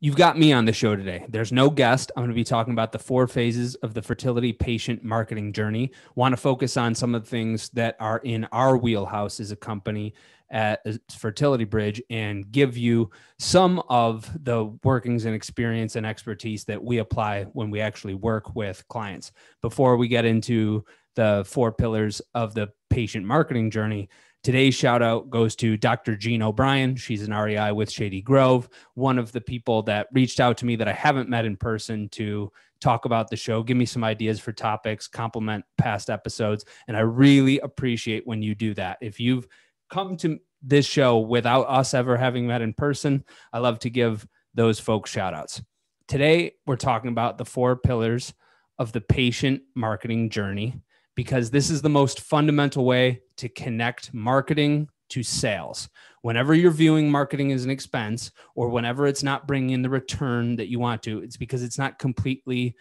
You've got me on the show today. There's no guest. I'm going to be talking about the 4 phases of the fertility patient marketing journey. Want to focus on some of the things that are in our wheelhouse as a company at Fertility Bridge and give you some of the workings and experience and expertise that we apply when we actually work with clients. Before we get into the 4 pillars of the patient marketing journey, today's shout out goes to Dr. Jean O'Brien. She's an REI with Shady Grove, one of the people that reached out to me that I haven't met in person to talk about the show, give me some ideas for topics, compliment past episodes. And I really appreciate when you do that. If you've come to this show without us ever having met in person, I love to give those folks shout outs. Today, we're talking about the 4 pillars of the patient marketing journey, because this is the most fundamental way to connect marketing to sales. Whenever you're viewing marketing as an expense, or whenever it's not bringing in the return that you want to, it's because it's not completely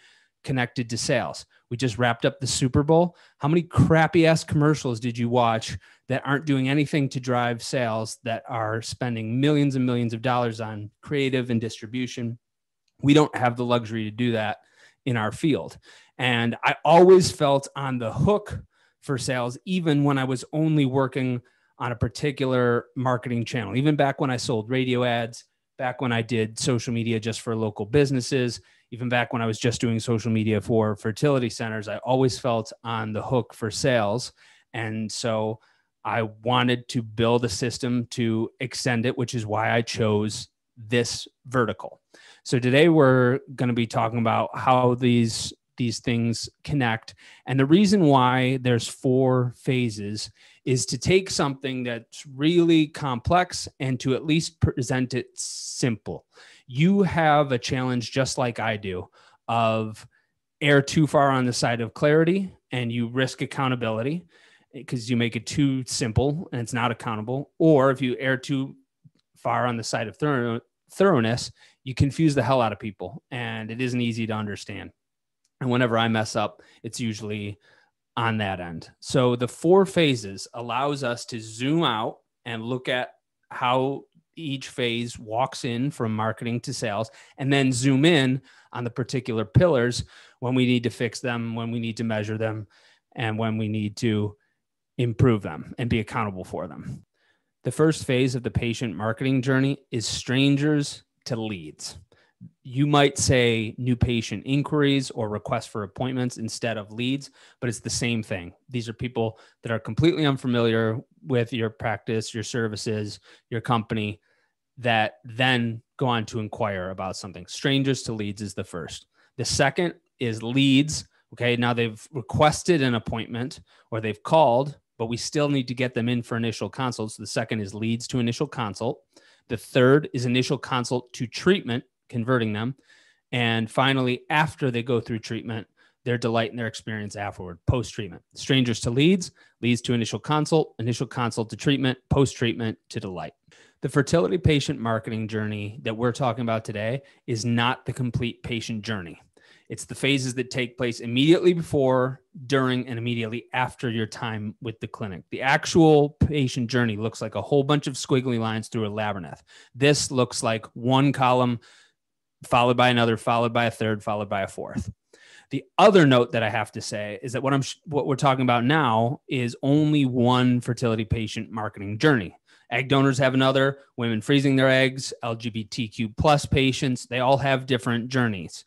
connected to sales. We just wrapped up the Super Bowl. How many crappy ass commercials did you watch that aren't doing anything to drive sales, that are spending millions and millions of dollars on creative and distribution? We don't have the luxury to do that in our field. And I always felt on the hook for sales, even when I was only working on a particular marketing channel. Even back when I sold radio ads, back when I did social media just for local businesses, even back when I was just doing social media for fertility centers, I always felt on the hook for sales. And so I wanted to build a system to extend it, which is why I chose this vertical. So today we're going to be talking about how these things connect. And the reason why there's 4 phases is to take something that's really complex and to at least present it simple. You have a challenge, just like I do, of err too far on the side of clarity, and you risk accountability because you make it too simple and it's not accountable. Or if you err too far on the side of thoroughness, you confuse the hell out of people and it isn't easy to understand. And whenever I mess up, it's usually on that end. So the 4 phases allows us to zoom out and look at how each phase walks in from marketing to sales, and then zoom in on the particular pillars when we need to fix them, when we need to measure them, and when we need to improve them and be accountable for them. The first phase of the patient marketing journey is strangers to leads. You might say new patient inquiries or requests for appointments instead of leads, but it's the same thing. These are people that are completely unfamiliar with your practice, your services, your company, that then go on to inquire about something. Strangers to leads is the first. The second is leads. Okay, now they've requested an appointment or they've called, but we still need to get them in for initial consults. The second is leads to initial consult. The third is initial consult to treatment, converting them. And finally, after they go through treatment, their delight and their experience afterward, post-treatment. Strangers to leads, leads to initial consult to treatment, post-treatment to delight. The fertility patient marketing journey that we're talking about today is not the complete patient journey. It's the phases that take place immediately before, during, and immediately after your time with the clinic. The actual patient journey looks like a whole bunch of squiggly lines through a labyrinth. This looks like one column followed by another, followed by a third, followed by a fourth. The other note that I have to say is that what we're talking about now is only one fertility patient marketing journey. Egg donors have another, women freezing their eggs, LGBTQ plus patients, they all have different journeys.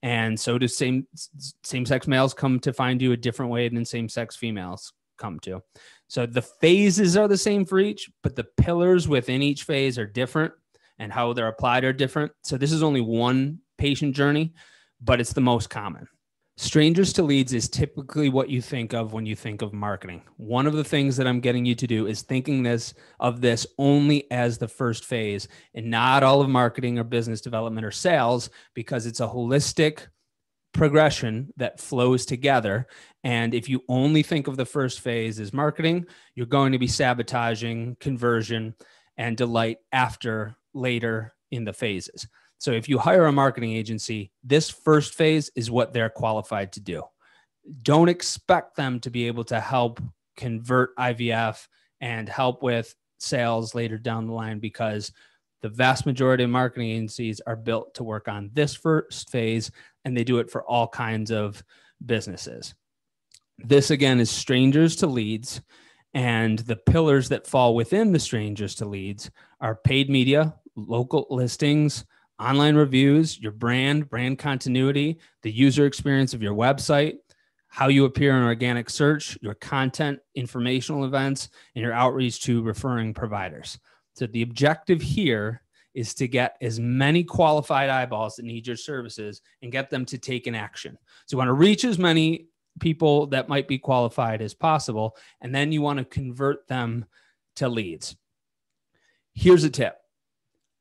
And so do same-sex males come to find you a different way than same-sex females come to. So the phases are the same for each, but the pillars within each phase are different and how they're applied are different. So this is only one patient journey, but it's the most common. Strangers to leads is typically what you think of when you think of marketing. One of the things that I'm getting you to do is thinking of this only as the first phase and not all of marketing or business development or sales, because it's a holistic progression that flows together. And if you only think of the first phase as marketing, you're going to be sabotaging conversion and delight later in the phases. So if you hire a marketing agency, this first phase is what they're qualified to do. Don't expect them to be able to help convert IVF and help with sales later down the line, because The vast majority of marketing agencies are built to work on this first phase, and they do it for all kinds of businesses. This, again, is strangers to leads. And the pillars that fall within the strangers to leads are paid media, local listings, online reviews, your brand continuity, the user experience of your website, how you appear in organic search, your content, informational events, and your outreach to referring providers. So the objective here is to get as many qualified eyeballs that need your services and get them to take an action. So you want to reach as many people that might be qualified as possible, and then you want to convert them to leads. Here's a tip.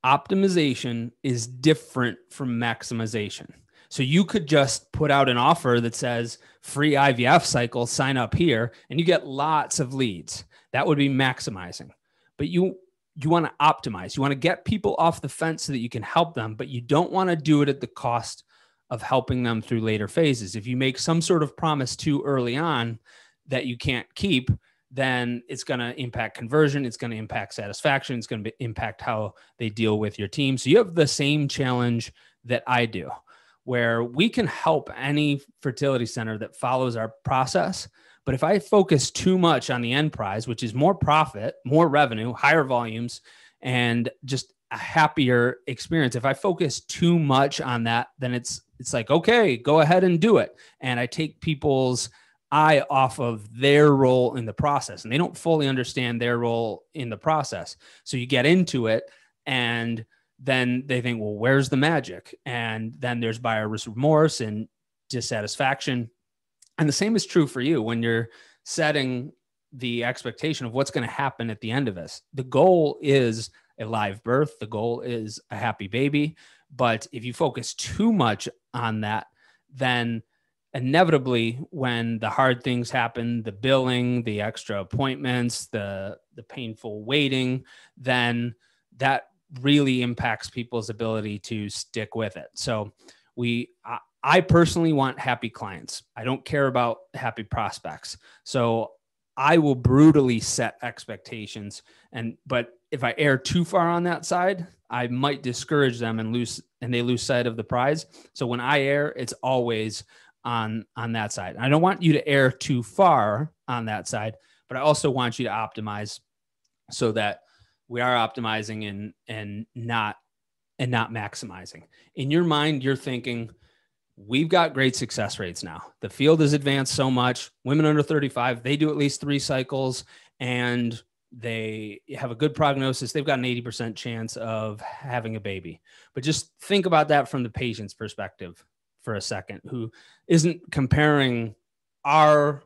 Optimization is different from maximization. So you could just put out an offer that says free IVF cycle, sign up here, and you get lots of leads. That would be maximizing. But you want to optimize. You want to get people off the fence so that you can help them, but you don't want to do it at the cost of helping them through later phases. If you make some sort of promise too early on that you can't keep, then it's going to impact conversion. It's going to impact satisfaction. It's going to impact how they deal with your team. So you have the same challenge that I do, where we can help any fertility center that follows our process. But if I focus too much on the end prize, which is more profit, more revenue, higher volumes, and just a happier experience, if I focus too much on that, then it's like, okay, go ahead and do it. And I take people's eye off of their role in the process, and they don't fully understand their role in the process. So you get into it, and then they think, well, where's the magic? And then there's buyer's remorse and dissatisfaction. And the same is true for you when you're setting the expectation of what's going to happen at the end of this. The goal is a live birth. The goal is a happy baby. But if you focus too much on that, then inevitably when the hard things happen, the billing, the extra appointments, the painful waiting, then that really impacts people's ability to stick with it. So I personally want happy clients. I don't care about happy prospects. So I will brutally set expectations. But if I err too far on that side, I might discourage them and they lose sight of the prize. So when I err, it's always on that side. I don't want you to err too far on that side, but I also want you to optimize so that we are optimizing and not maximizing. In your mind, you're thinking, we've got great success rates now. The field has advanced so much. Women under 35, they do at least 3 cycles and they have a good prognosis. They've got an 80% chance of having a baby. But just think about that from the patient's perspective for a second, who isn't comparing our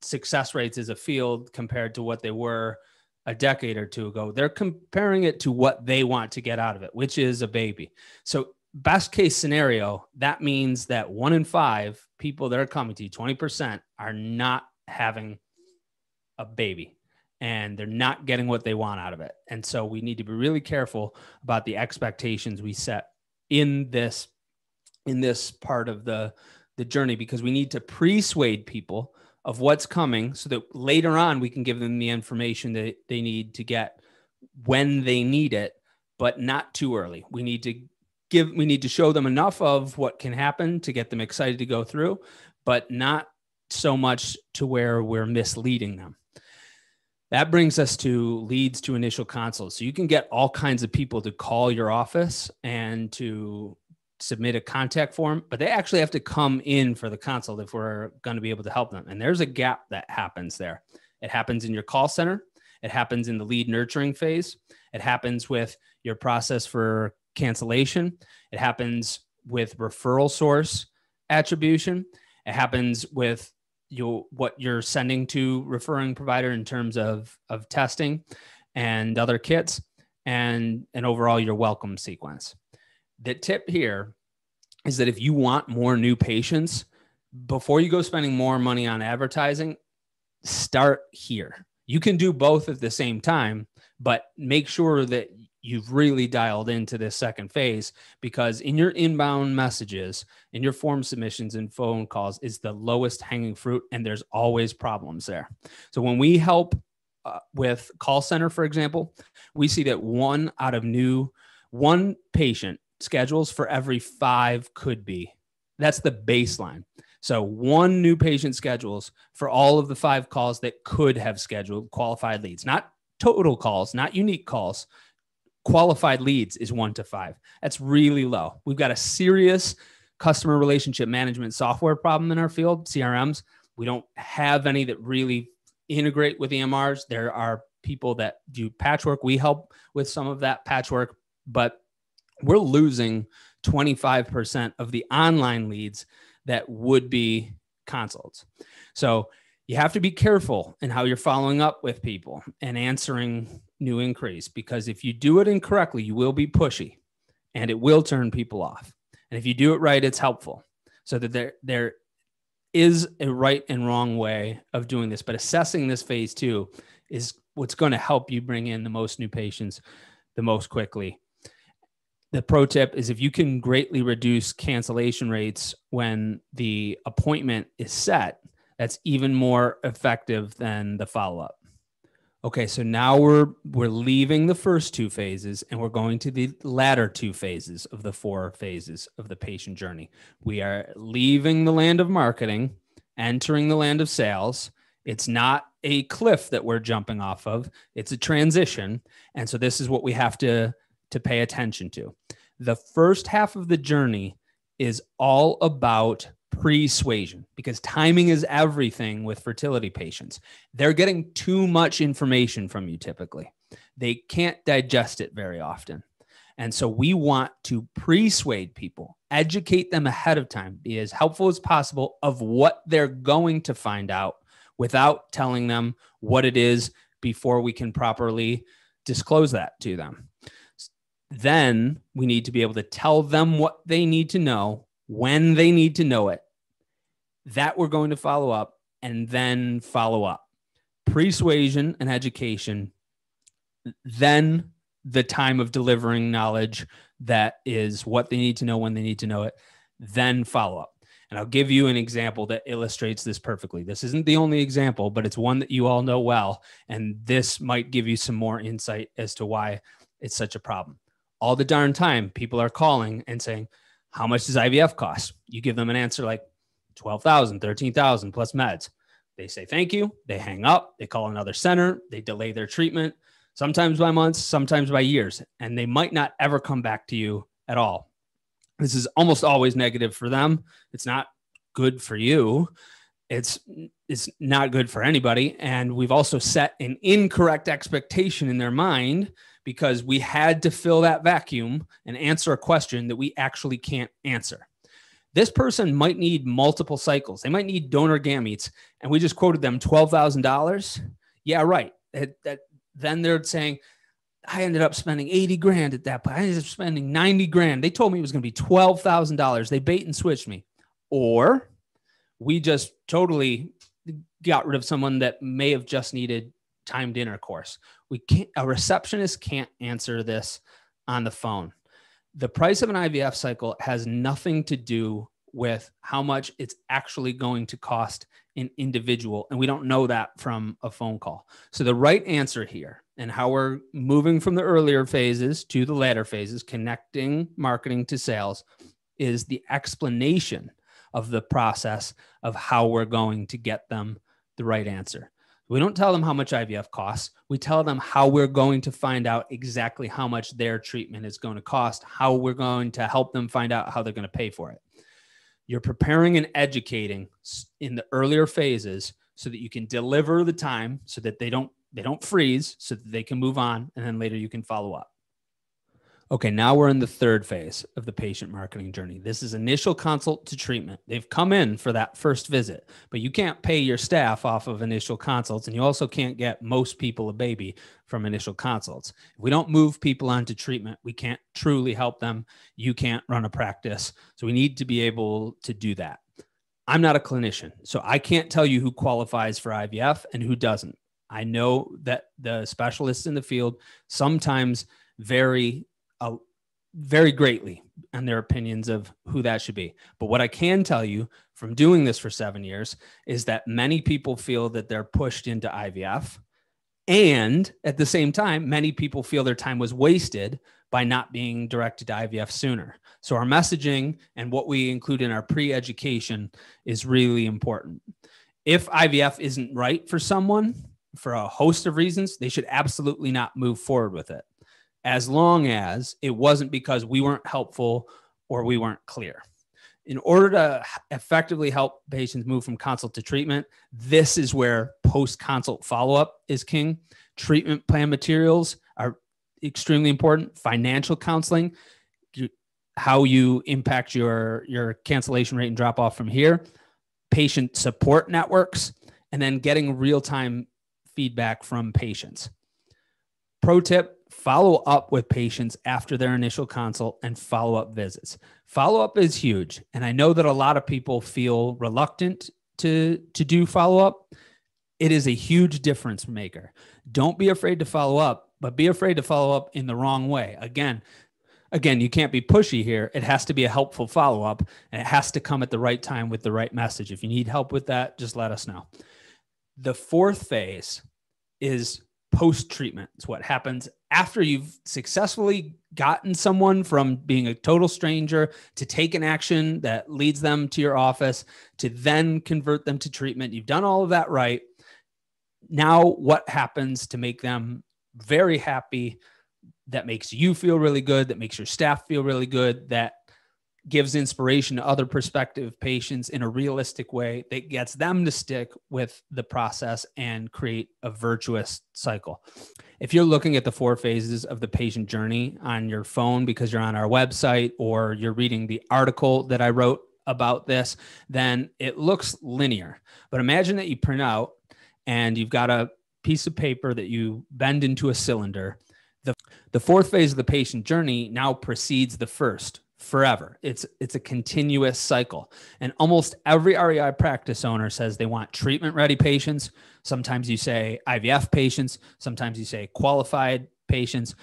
success rates as a field compared to what they were a decade or two ago. They're comparing it to what they want to get out of it, which is a baby. So best case scenario, that means that 1 in 5 people that are coming to you, 20%, are not having a baby and they're not getting what they want out of it. And so we need to be really careful about the expectations we set in this part of the journey, because we need to persuade people of what's coming so that later on we can give them the information that they need to get when they need it, but not too early. We need to show them enough of what can happen to get them excited to go through, but not so much to where we're misleading them. That brings us to leads to initial consults. So you can get all kinds of people to call your office and to submit a contact form, but they actually have to come in for the consult if we're going to be able to help them. And there's a gap that happens there. It happens in your call center. It happens in the lead nurturing phase. It happens with your process for cancellation. It happens with referral source attribution. It happens with what you're sending to referring provider in terms of testing and other kits, and overall your welcome sequence. The tip here is that if you want more new patients, before you go spending more money on advertising, start here. You can do both at the same time, but make sure that you've really dialed into this second phase, because in your inbound messages, in your form submissions and phone calls is the lowest hanging fruit, and there's always problems there. So when we help with call center, for example, we see that 1 out of new one patient schedules for every 5 could be. That's the baseline. So one new patient schedules for all of the 5 calls that could have scheduled qualified leads, not total calls, not unique calls. Qualified leads is 1 to 5. That's really low. We've got a serious customer relationship management software problem in our field, CRMs. We don't have any that really integrate with EMRs. There are people that do patchwork. We help with some of that patchwork, but we're losing 25% of the online leads that would be consults. So you have to be careful in how you're following up with people and answering new inquiries, because if you do it incorrectly, you will be pushy and it will turn people off. And if you do it right, it's helpful. So that there is a right and wrong way of doing this, but assessing this phase 2 is what's going to help you bring in the most new patients the most quickly. The pro tip is if you can greatly reduce cancellation rates when the appointment is set, that's even more effective than the follow-up. Okay, so now we're leaving the first 2 phases and we're going to the latter 2 phases of the 4 phases of the patient journey. We are leaving the land of marketing, entering the land of sales. It's not a cliff that we're jumping off of. It's a transition. And so this is what we have to pay attention to. The first half of the journey is all about persuasion, because timing is everything with fertility patients. They're getting too much information from you typically. They can't digest it very often. And so we want to persuade people, educate them ahead of time, be as helpful as possible of what they're going to find out without telling them what it is before we can properly disclose that to them. Then we need to be able to tell them what they need to know, when they need to know it, that we're going to follow up, and then follow up. Persuasion and education, then the time of delivering knowledge that is what they need to know, when they need to know it, then follow up. And I'll give you an example that illustrates this perfectly. This isn't the only example, but it's one that you all know well. And this might give you some more insight as to why it's such a problem. All the darn time, people are calling and saying, how much does IVF cost? You give them an answer like $12,000, $13,000 plus meds. They say, thank you. They hang up. They call another center. They delay their treatment, sometimes by months, sometimes by years. And they might not ever come back to you at all. This is almost always negative for them. It's not good for you. It's not good for anybody. And we've also set an incorrect expectation in their mind, because we had to fill that vacuum and answer a question that we actually can't answer. This person might need multiple cycles. They might need donor gametes, and we just quoted them $12,000. Yeah, right. Then they're saying, I ended up spending 80 grand at that point. I ended up spending 90 grand. They told me it was going to be $12,000. They bait and switched me. Or we just totally got rid of someone that may have just needed timed intercourse. A receptionist can't answer this on the phone. The price of an IVF cycle has nothing to do with how much it's actually going to cost an individual. And we don't know that from a phone call. So the right answer here, and how we're moving from the earlier phases to the latter phases, connecting marketing to sales, is the explanation of the process of how we're going to get them the right answer. We don't tell them how much IVF costs. We tell them how we're going to find out exactly how much their treatment is going to cost, how we're going to help them find out how they're going to pay for it. You're preparing and educating in the earlier phases so that you can deliver the time, so that they don't freeze, so that they can move on, and then later you can follow up. Okay, now we're in the third phase of the patient marketing journey. This is initial consult to treatment. They've come in for that first visit, but you can't pay your staff off of initial consults, and you also can't get most people a baby from initial consults. If we don't move people onto treatment, we can't truly help them. You can't run a practice. So we need to be able to do that. I'm not a clinician, so I can't tell you who qualifies for IVF and who doesn't. I know that the specialists in the field sometimes vary very greatly on their opinions of who that should be. But what I can tell you from doing this for 7 years is that many people feel that they're pushed into IVF. And at the same time, many people feel their time was wasted by not being directed to IVF sooner. So our messaging and what we include in our pre-education is really important. If IVF isn't right for someone, for a host of reasons, they should absolutely not move forward with it, as long as it wasn't because we weren't helpful or we weren't clear. In order to effectively help patients move from consult to treatment, this is where post-consult follow-up is king. Treatment plan materials are extremely important. Financial counseling, how you impact your cancellation rate and drop off from here. Patient support networks, and then getting real-time feedback from patients. Pro tip, follow up with patients after their initial consult and follow-up visits. Follow-up is huge. And I know that a lot of people feel reluctant to do follow-up. It is a huge difference maker. Don't be afraid to follow up, but be afraid to follow up in the wrong way. Again, you can't be pushy here. It has to be a helpful follow-up, and it has to come at the right time with the right message. If you need help with that, just let us know. The fourth phase is post-treatment. It's what happens after you've successfully gotten someone from being a total stranger to take an action that leads them to your office, to then convert them to treatment. You've done all of that right. Now, what happens to make them very happy, that makes you feel really good, that makes your staff feel really good, that gives inspiration to other prospective patients in a realistic way, that gets them to stick with the process and create a virtuous cycle. If you're looking at the 4 phases of the patient journey on your phone because you're on our website or you're reading the article that I wrote about this, then it looks linear. But imagine that you print out and you've got a piece of paper that you bend into a cylinder. The 4th phase of the patient journey now precedes the first forever. It's a continuous cycle. And almost every REI practice owner says they want treatment-ready patients. Sometimes you say IVF patients. Sometimes you say qualified patients.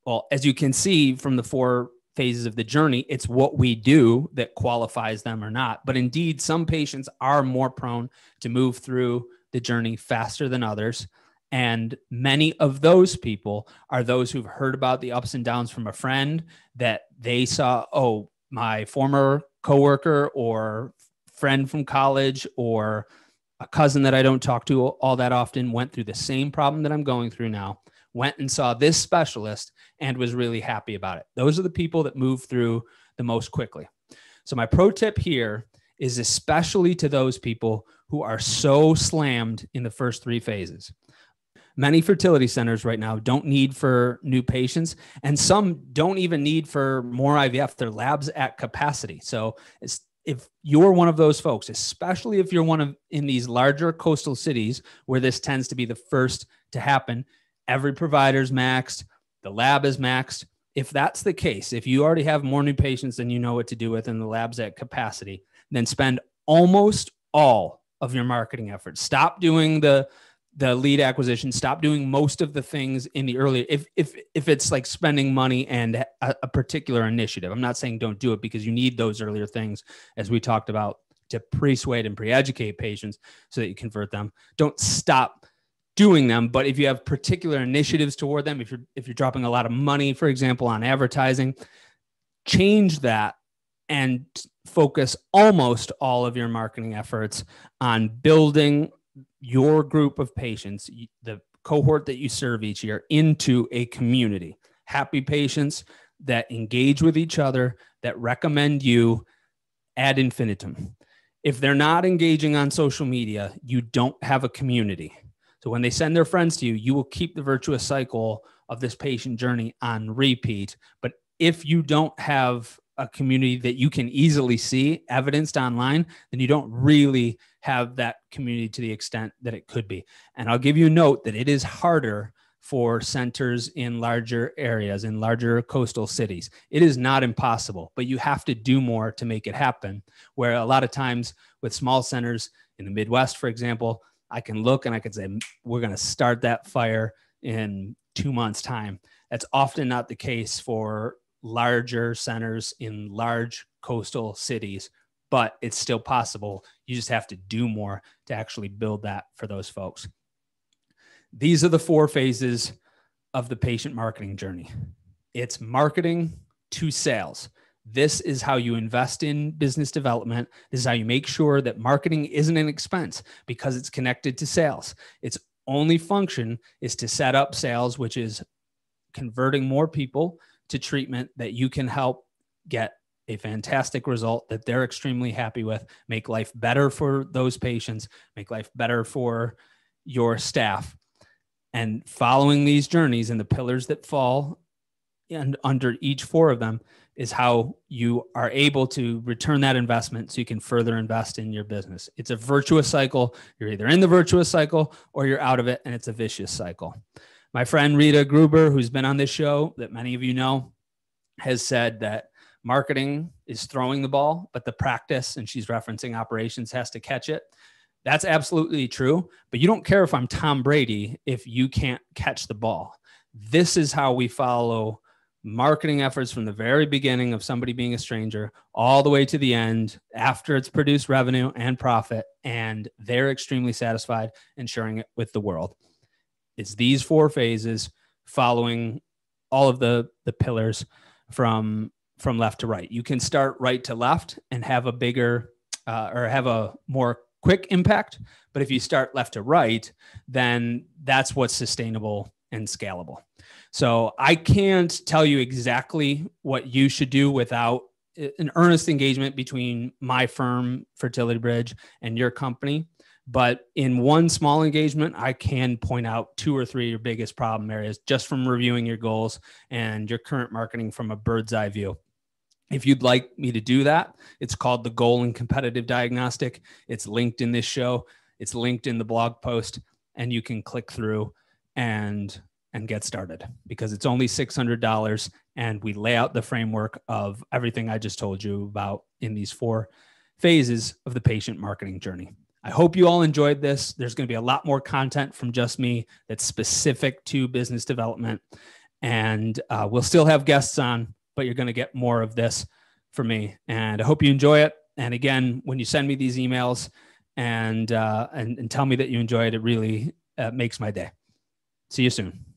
Well, as you can see from the 4 phases of the journey, it's what we do that qualifies them or not. But indeed, some patients are more prone to move through the journey faster than others. And many of those people are those who've heard about the ups and downs from a friend that they saw, oh, my former coworker or friend from college or a cousin that I don't talk to all that often went through the same problem that I'm going through now, went and saw this specialist and was really happy about it. Those are the people that move through the most quickly. So my pro tip here is especially to those people who are so slammed in the first 3 phases. Many fertility centers right now don't need for new patients, and some don't even need for more IVF. Their labs at capacity. So if you're one of those folks, especially if you're in these larger coastal cities where this tends to be the first to happen, every provider's maxed, the lab is maxed. If that's the case, if you already have more new patients than you know what to do with and the lab's at capacity, then spend almost all of your marketing efforts. Stop doing the lead acquisition, stop doing most of the things in the early, if it's like spending money and a particular initiative. I'm not saying don't do it, because you need those earlier things, as we talked about, to pre-suade and pre-educate patients so that you convert them. Don't stop doing them. But if you have particular initiatives toward them, if you're dropping a lot of money, for example, on advertising, change that and focus almost all of your marketing efforts on building your group of patients, the cohort that you serve each year, into a community. Happy patients that engage with each other, that recommend you ad infinitum. If they're not engaging on social media, you don't have a community. So when they send their friends to you, you will keep the virtuous cycle of this patient journey on repeat. But if you don't have a community that you can easily see evidenced online, then you don't really have that community to the extent that it could be. And I'll give you a note that it is harder for centers in larger areas, in larger coastal cities. It is not impossible, but you have to do more to make it happen. Where a lot of times with small centers in the Midwest, for example, I can look and I can say, we're going to start that fire in 2 months' time. That's often not the case for larger centers in large coastal cities, but it's still possible. You just have to do more to actually build that for those folks. These are the 4 phases of the patient marketing journey. It's marketing to sales. This is how you invest in business development. This is how you make sure that marketing isn't an expense because it's connected to sales. Its only function is to set up sales, which is converting more people to treatment that you can help get a fantastic result that they're extremely happy with, make life better for those patients, make life better for your staff. And following these journeys and the pillars that fall and under each 4 of them is how you are able to return that investment so you can further invest in your business. It's a virtuous cycle. You're either in the virtuous cycle or you're out of it, and it's a vicious cycle. My friend Rita Gruber, who's been on this show that many of you know, has said that marketing is throwing the ball, but the practice, and she's referencing operations, has to catch it. That's absolutely true, but you don't care if I'm Tom Brady if you can't catch the ball. This is how we follow marketing efforts from the very beginning of somebody being a stranger all the way to the end after it's produced revenue and profit, and they're extremely satisfied and sharing it with the world. It's these 4 phases following all of the pillars from left to right. You can start right to left and have a bigger or have a more quick impact. But if you start left to right, then that's what's sustainable and scalable. So I can't tell you exactly what you should do without an earnest engagement between my firm, Fertility Bridge, and your company. But in one small engagement, I can point out 2 or 3 of your biggest problem areas just from reviewing your goals and your current marketing from a bird's eye view. If you'd like me to do that, it's called the Goal and Competitive Diagnostic. It's linked in this show. It's linked in the blog post, and you can click through and get started because it's only $600, and we lay out the framework of everything I just told you about in these 4 phases of the patient marketing journey. I hope you all enjoyed this. There's going to be a lot more content from just me that's specific to business development, and we'll still have guests on, but you're going to get more of this from me. And I hope you enjoy it. And again, when you send me these emails and tell me that you enjoy it, it really makes my day. See you soon.